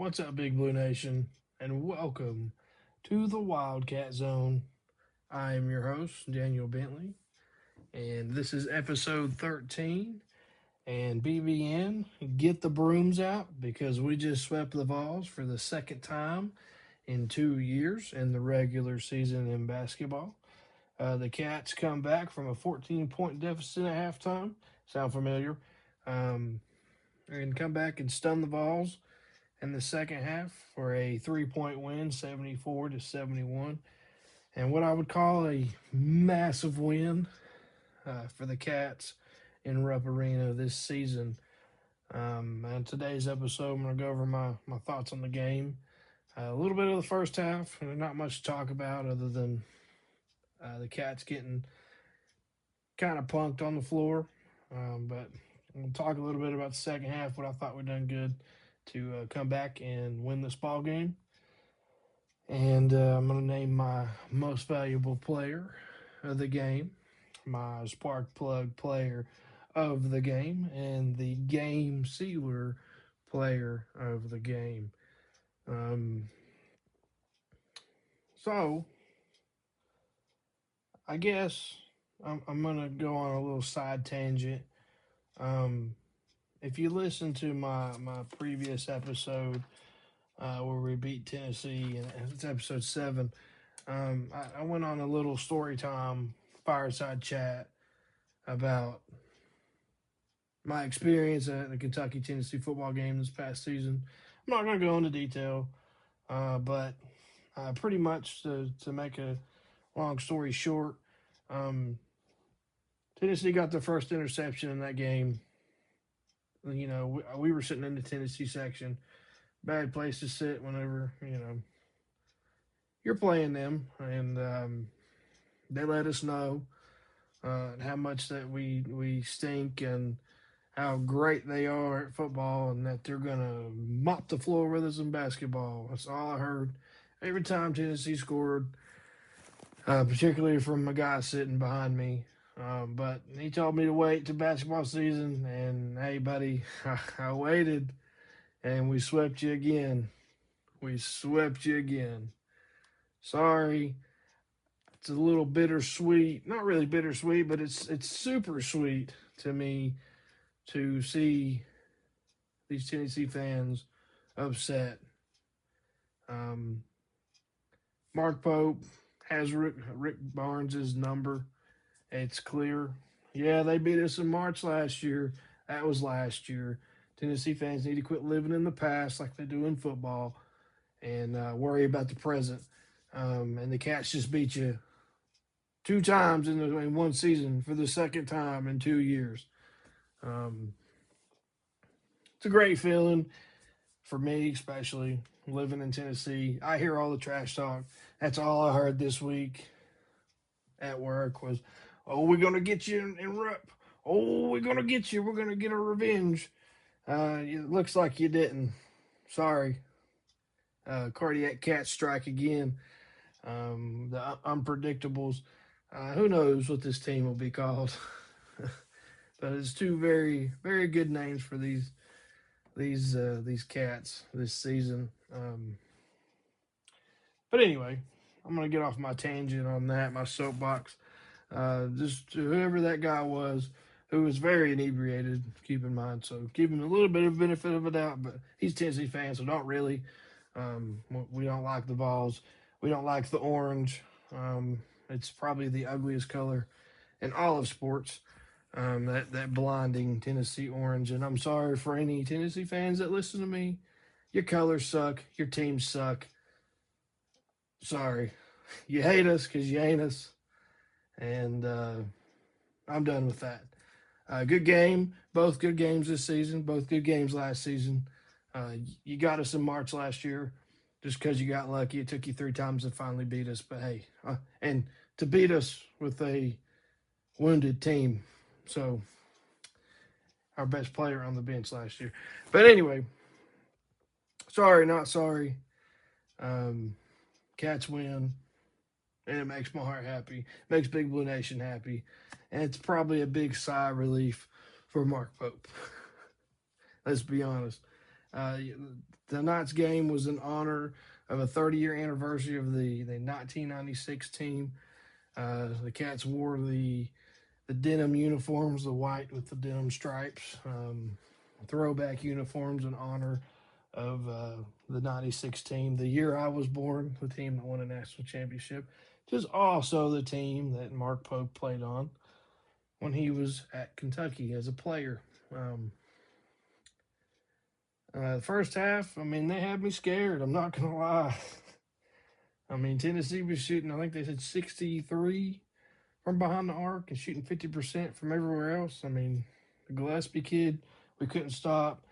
What's up, Big Blue Nation, and welcome to the Wildcat Zone. I am your host, Daniel Bentley, and this is episode 13. And BBN, get the brooms out because we just swept the Vols for the second time in 2 years in the regular season in basketball. The Cats come back from a 14-point deficit at halftime. Sound familiar? Um, and come back and stun the Vols in the second half for a 3-point win, 74-71, and what I would call a massive win for the Cats in Rupp Arena this season. And today's episode, I'm going to go over my thoughts on the game. A little bit of the first half, not much to talk about other than the Cats getting kind of punked on the floor. But we'll talk a little bit about the second half, what I thought we done good to come back and win this ball game. And I'm going to name my most valuable player of the game, my spark plug player of the game, and the game sealer player of the game. So, I guess I'm going to go on a little side tangent. If you listen to my previous episode, where we beat Tennessee, and it's episode 7. I went on a little story time fireside chat about my experience at the Kentucky Tennessee football game this past season. I'm not going to go into detail, but pretty much to make a long story short, Tennessee got their first interception in that game. You know, we were sitting in the Tennessee section. Bad place to sit whenever, you're playing them. And they let us know how much that we stink and how great they are at football and that they're going to mop the floor with us in basketball. That's all I heard every time Tennessee scored, particularly from a guy sitting behind me. But he told me to wait to basketball season, and hey, buddy, I waited, and we swept you again. We swept you again. Sorry, it's a little bittersweet. Not really bittersweet, but it's super sweet to me to see these Tennessee fans upset. Mark Pope has Rick Barnes' number. It's clear. Yeah, they beat us in March last year. That was last year. Tennessee fans need to quit living in the past like they do in football and worry about the present. And the Cats just beat you 2 times in one season for the second time in 2 years. It's a great feeling for me, especially living in Tennessee. I hear all the trash talk. That's all I heard this week at work was, "Oh, we're gonna get you in Rupp. Oh, we're gonna get you. We're gonna get our revenge." It looks like you didn't. Sorry. Cardiac cat strike again. The unpredictables. Who knows what this team will be called? But it's two very, very good names for these cats this season. But anyway, I'm gonna get off my tangent on that, my soapbox. Just whoever that guy was, who was very inebriated, keep in mind. So give him a little bit of benefit of a doubt, but he's a Tennessee fan, so don't really. We don't like the Vols. We don't like the orange. It's probably the ugliest color in all of sports. That blinding Tennessee orange. And I'm sorry for any Tennessee fans that listen to me. Your colors suck. Your teams suck. Sorry. You hate us because you ain't us. And I'm done with that. Good game. Both good games this season. Both good games last season. You got us in March last year just because you got lucky. It took you 3 times to finally beat us. But hey, and to beat us with a wounded team. So, our best player on the bench last year. But anyway, sorry, not sorry. Cats win, and it makes my heart happy. Makes Big Blue Nation happy. And it's probably a big sigh of relief for Mark Pope. Let's be honest. Tonight's game was in honor of a 30-year anniversary of the 1996 team. The Cats wore the denim uniforms, the white with the denim stripes, throwback uniforms in honor of the 96 team. The year I was born, the team that won a national championship, which is also the team that Mark Pope played on when he was at Kentucky as a player. The first half, I mean, they had me scared. I'm not going to lie. I mean, Tennessee was shooting, I think they said 63 from behind the arc and shooting 50% from everywhere else. I mean, the Gillespie kid, we couldn't stop.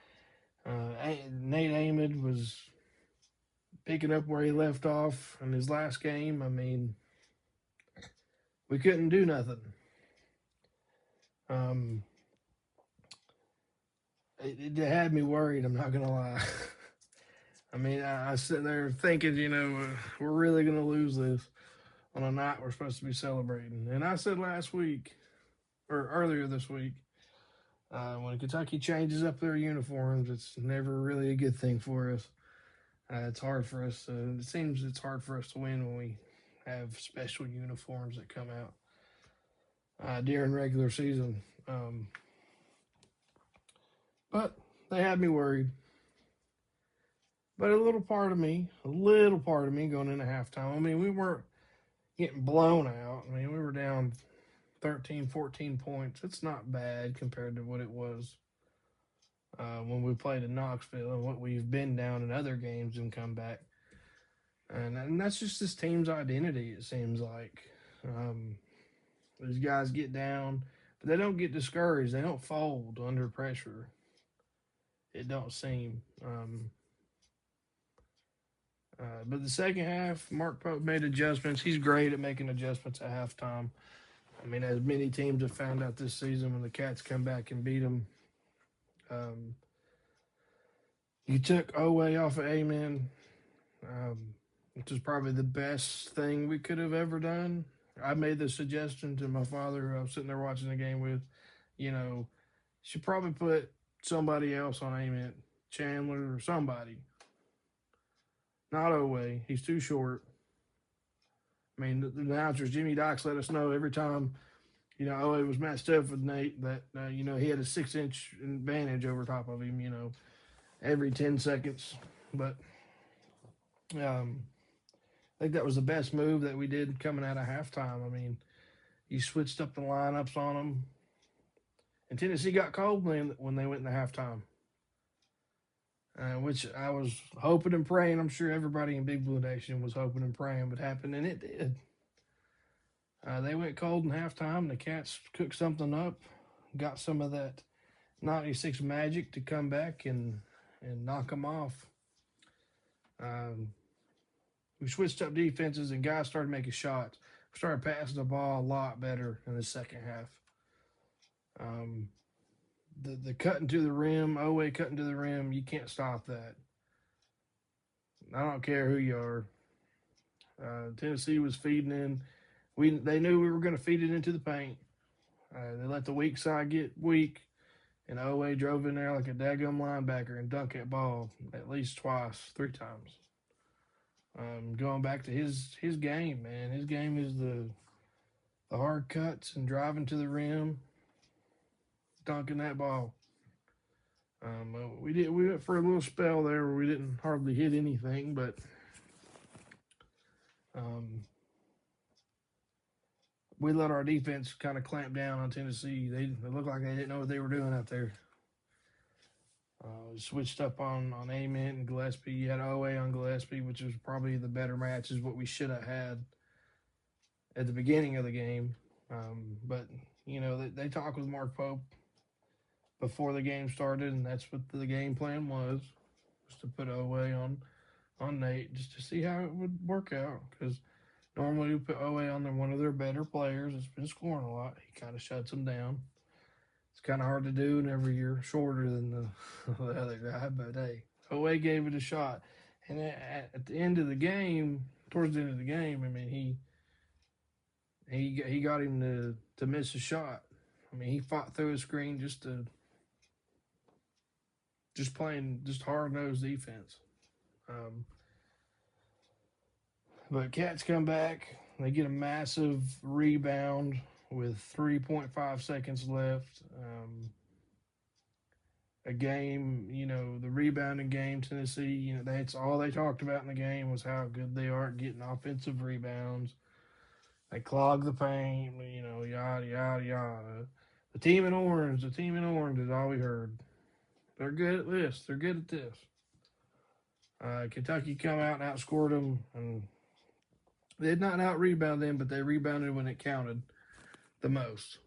Nate Amid was picking up where he left off in his last game. I mean, we couldn't do nothing. It had me worried, I'm not going to lie. I mean, I was sitting there thinking, we're really going to lose this on a night we're supposed to be celebrating. And I said last week, or earlier this week, when Kentucky changes up their uniforms, it's never really a good thing for us. It's hard for us. It seems it's hard for us to win when we have special uniforms that come out during regular season. But they had me worried. But a little part of me going into halftime, I mean, we weren't getting blown out. I mean, we were down 13, 14 points. It's not bad compared to what it was when we played in Knoxville and what we've been down in other games and come back. And that's just this team's identity, it seems like. These guys get down, but they don't get discouraged. They don't fold under pressure. It don't seem. But the second half, Mark Pope made adjustments. He's great at making adjustments at halftime. I mean, as many teams have found out this season, when the Cats come back and beat them, you took Owe off of Amen, which is probably the best thing we could have ever done. I made the suggestion to my father, who I was sitting there watching the game with, should probably put somebody else on Amen, Chandler or somebody. Not Owe. He's too short. I mean, the announcers, Jimmy Dykes, let us know every time, Owe was matched up with Nate that, he had a 6-inch advantage over top of him, every 10 seconds. But I think that was the best move that we did coming out of halftime. I mean, you switched up the lineups on them. And Tennessee got cold when they went into halftime. Which I was hoping and praying. I'm sure everybody in Big Blue Nation was hoping and praying would happen, and it did. They went cold in halftime. The Cats cooked something up, got some of that 96 magic to come back and knock them off. We switched up defenses, and guys started making shots. We started passing the ball a lot better in the second half. The cutting to the rim, Owe cutting to the rim, you can't stop that. I don't care who you are. Tennessee was feeding in. They knew we were going to feed it into the paint. They let the weak side get weak, and Owe drove in there like a daggum linebacker and dunked that ball at least twice, 3 times. Going back to his game, man. His game is the hard cuts and driving to the rim, dunking that ball. We went for a little spell there where we didn't hardly hit anything, but we let our defense kind of clamp down on Tennessee. They looked like they didn't know what they were doing out there. Switched up on Ament and Gillespie. You had Owe on Gillespie, which was probably the better match, is what we should have had at the beginning of the game. But, they talked with Mark Pope before the game started, and that's what the game plan was to put Owe on Nate just to see how it would work out. Because normally we put Owe on one of their better players that's been scoring a lot. He kind of shuts them down. It's kind of hard to do whenever you're shorter than the other guy, but hey, Owe gave it a shot. And at the end of the game, towards the end of the game, I mean, he got him to miss a shot. I mean, he fought through a screen just just playing just hard-nosed defense. But Cats come back. They get a massive rebound with 3.5 seconds left. A game, the rebounding game, Tennessee, that's all they talked about in the game was how good they are at getting offensive rebounds. They clog the paint, yada, yada, yada. The team in orange is all we heard. They're good at this. They're good at this. Kentucky come out and outscored them, and they did not out-rebound them, but they rebounded when it counted the most.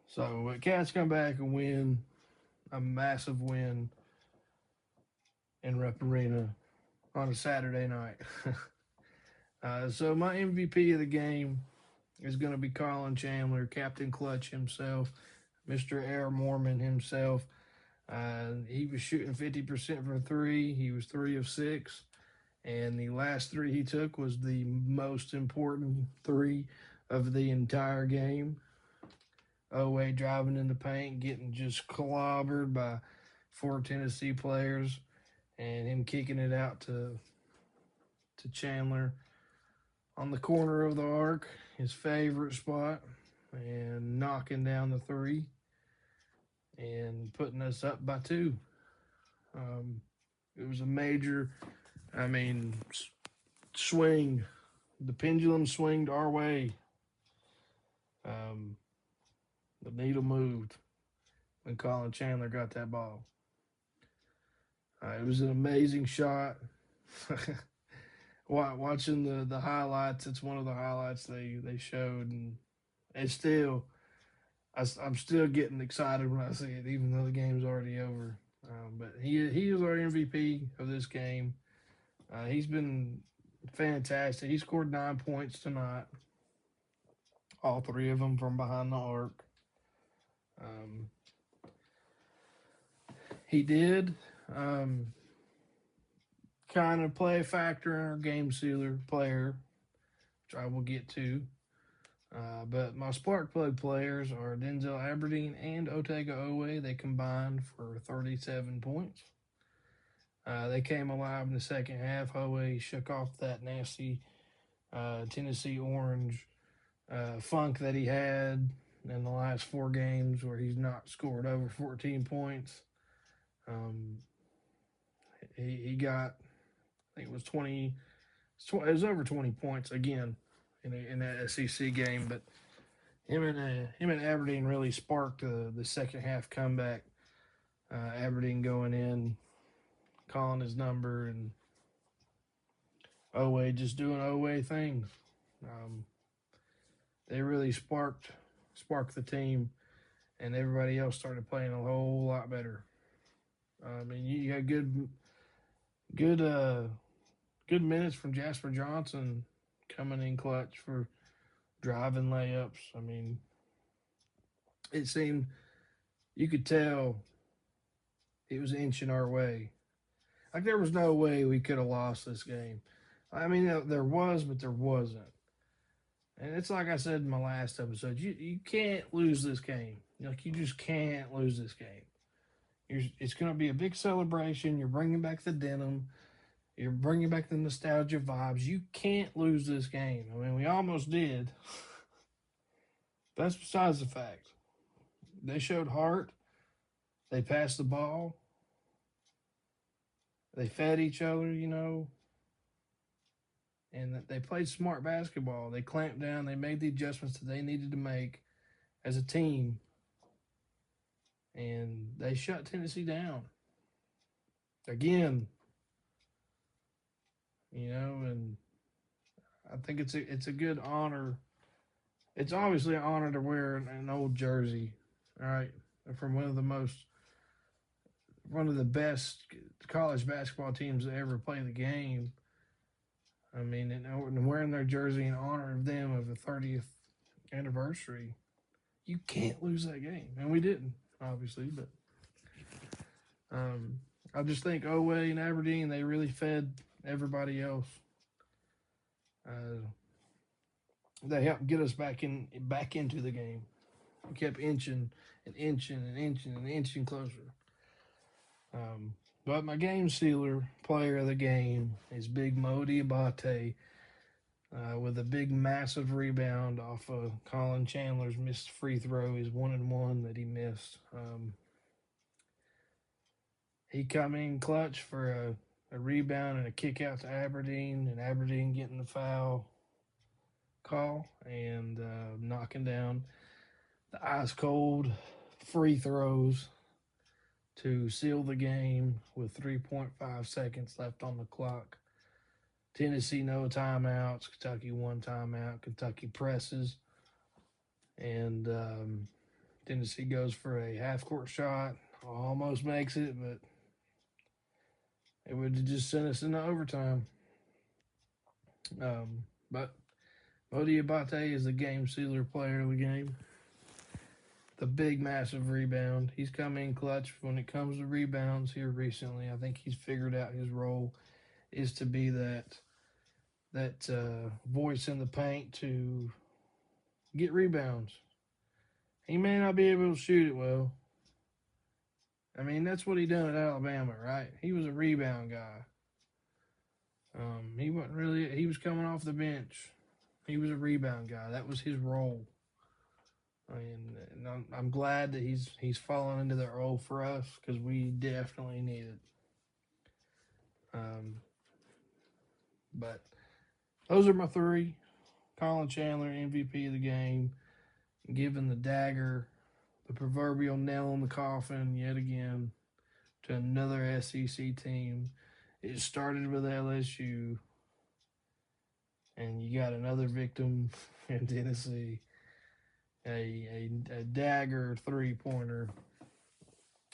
So Cats come back and win a massive win in Rupp Arena on a Saturday night. So my MVP of the game is going to be Colin Chandler, Captain Clutch himself, Mr. Air Mormon himself. He was shooting 50% from three. He was 3 of 6. And the last 3 he took was the most important 3 of the entire game. Oway driving in the paint, getting just clobbered by 4 Tennessee players, and him kicking it out to Chandler on the corner of the arc, his favorite spot, and knocking down the 3 and putting us up by 2. It was a major, swing. The pendulum swinged our way. The needle moved when Colin Chandler got that ball. It was an amazing shot. Watching the highlights, it's one of the highlights they showed, and it's still, I'm still getting excited when I see it, even though the game's already over. But he is our MVP of this game. He's been fantastic. He scored 9 points tonight, all 3 of them from behind the arc. He did kind of play a factor in our game sealer player, which I will get to. But my spark plug players are Denzel Aberdeen and Otega Oway. They combined for 37 points. They came alive in the second half. Oway shook off that nasty Tennessee orange funk that he had in the last 4 games where he's not scored over 14 points. He got, I think it was 20, it was over 20 points again in that SEC game, but him and Aberdeen really sparked the second half comeback. Aberdeen going in, calling his number, and Oway just doing Oway things. They really sparked the team, and everybody else started playing a whole lot better. You had good minutes from Jasper Johnson coming in clutch for driving layups. It seemed, you could tell it was inching our way. Like there was no way we could have lost this game. There was, but there wasn't. And it's like I said in my last episode, you can't lose this game. You just can't lose this game. It's going to be a big celebration. You're bringing back the denim. You're bringing back the nostalgia vibes. You can't lose this game. We almost did. That's besides the fact. They showed heart. They passed the ball. They fed each other, and they played smart basketball. They clamped down. They made the adjustments that they needed to make as a team. And they shut Tennessee down. Again. And I think it's a good honor. It's obviously an honor to wear an old jersey, all right, from one of the best college basketball teams that ever played the game. And wearing their jersey in honor of them of the 30th anniversary, you can't lose that game. And we didn't, obviously, but I just think Oway and Aberdeen, they really fed everybody else. They helped get us back into the game. We kept inching and inching closer. But my game sealer player of the game is Big Mo Diabate with a big, massive rebound off of Colin Chandler's missed free throw. His 1-and-1 that he missed. He come in clutch for a rebound and a kick out to Aberdeen, and Aberdeen getting the foul call and knocking down the ice cold free throws to seal the game with 3.5 seconds left on the clock. Tennessee no timeouts. Kentucky 1 timeout. Kentucky presses. And Tennessee goes for a half-court shot. Almost makes it, but it would have just sent us into overtime. But Mo Diabate is the game sealer player of the game. The big, massive rebound. He's come in clutch when it comes to rebounds here recently. I think he's figured out his role is to be that voice in the paint to get rebounds. He may not be able to shoot it well. I mean, that's what he done at Alabama, right? He was a rebound guy. He wasn't really. He was coming off the bench. He was a rebound guy. That was his role. And I'm glad that he's fallen into that role for us because we definitely need it. But those are my three. Colin Chandler, MVP of the game, giving the dagger, the proverbial nail in the coffin yet again to another SEC team. It started with LSU, and you got another victim in Tennessee. A dagger three-pointer.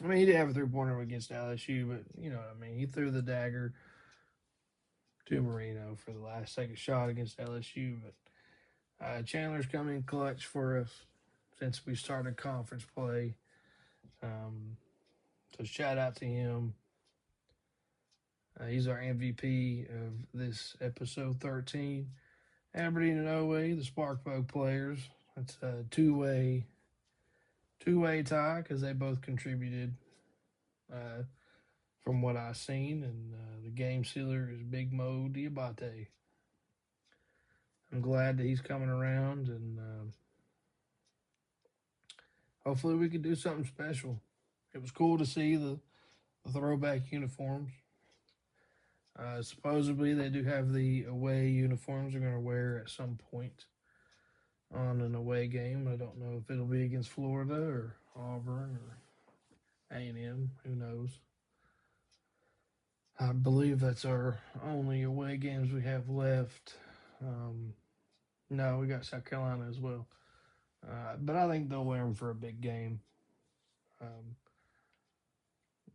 I mean, he did have a three-pointer against LSU, but you know what I mean. He threw the dagger to Marino for the last second shot against LSU. But Chandler's come in clutch for us since we started conference play. So shout out to him. He's our MVP of this episode 13. Aberdeen and Owe, the Sparkplug players. It's a two-way tie because they both contributed from what I've seen. And the game sealer is Big Mo Diabate. I'm glad that he's coming around, and hopefully we can do something special. It was cool to see the throwback uniforms. Supposedly they do have the away uniforms they're going to wear at some point on an away game. I don't know if it'll be against Florida or Auburn or A&M. Who knows? I believe that's our only away games we have left. No, we got South Carolina as well. But I think they'll wear them for a big game.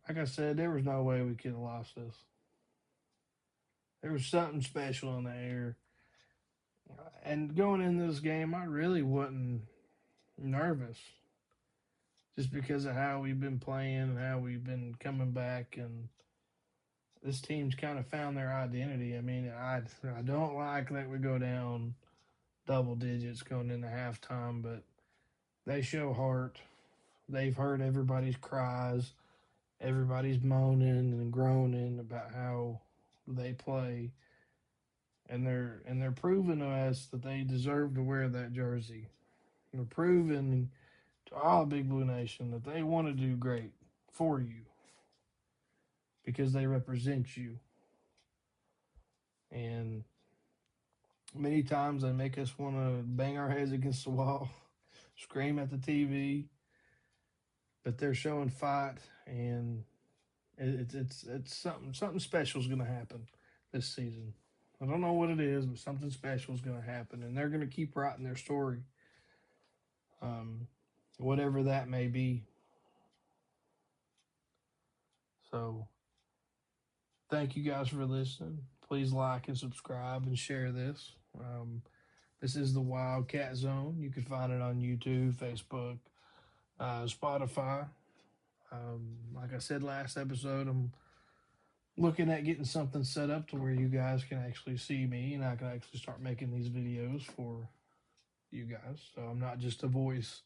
Like I said, there was no way we could have lost this. There was something special in the air. And going into this game, I really wasn't nervous. Just because of how we've been playing and how we've been coming back. And this team's kind of found their identity. I mean, I don't like that we go down double digits going into halftime, but they show heart. They've heard everybody's cries. Everybody's moaning and groaning about how they play, and they're proving to us that they deserve to wear that jersey. They're proving to all Big Blue Nation that they want to do great for you because they represent you. And many times they make us want to bang our heads against the wall, scream at the TV, but they're showing fight, and it's something special is going to happen this season. I don't know what it is, but something special is going to happen, and they're going to keep writing their story, whatever that may be. So, thank you guys for listening. Please like and subscribe and share this. This is the Wildcat Zone. You can find it on YouTube, Facebook, Spotify. Like I said last episode, I'm looking at getting something set up to where you guys can actually see me and I can actually start making these videos for you guys. So I'm not just a voice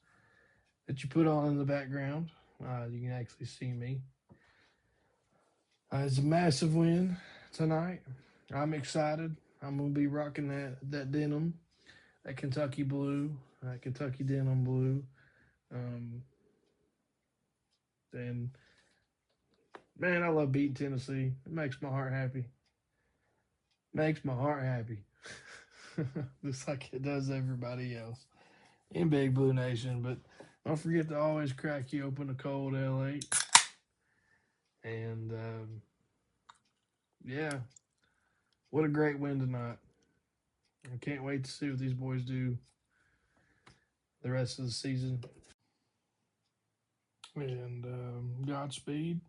that you put on in the background. You can actually see me. It's a massive win tonight. I'm excited. I'm going to be rocking that denim, that Kentucky blue, that Kentucky denim blue. And, man, I love beating Tennessee. It makes my heart happy. Makes my heart happy. Just like it does everybody else in Big Blue Nation. But don't forget to always crack you open a cold L8. And, yeah, what a great win tonight. I can't wait to see what these boys do the rest of the season. And Godspeed.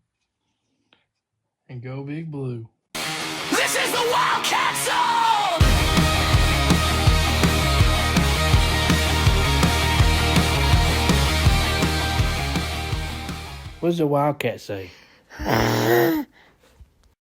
And go Big Blue. This is the Wildcat Zone! What does the Wildcat say?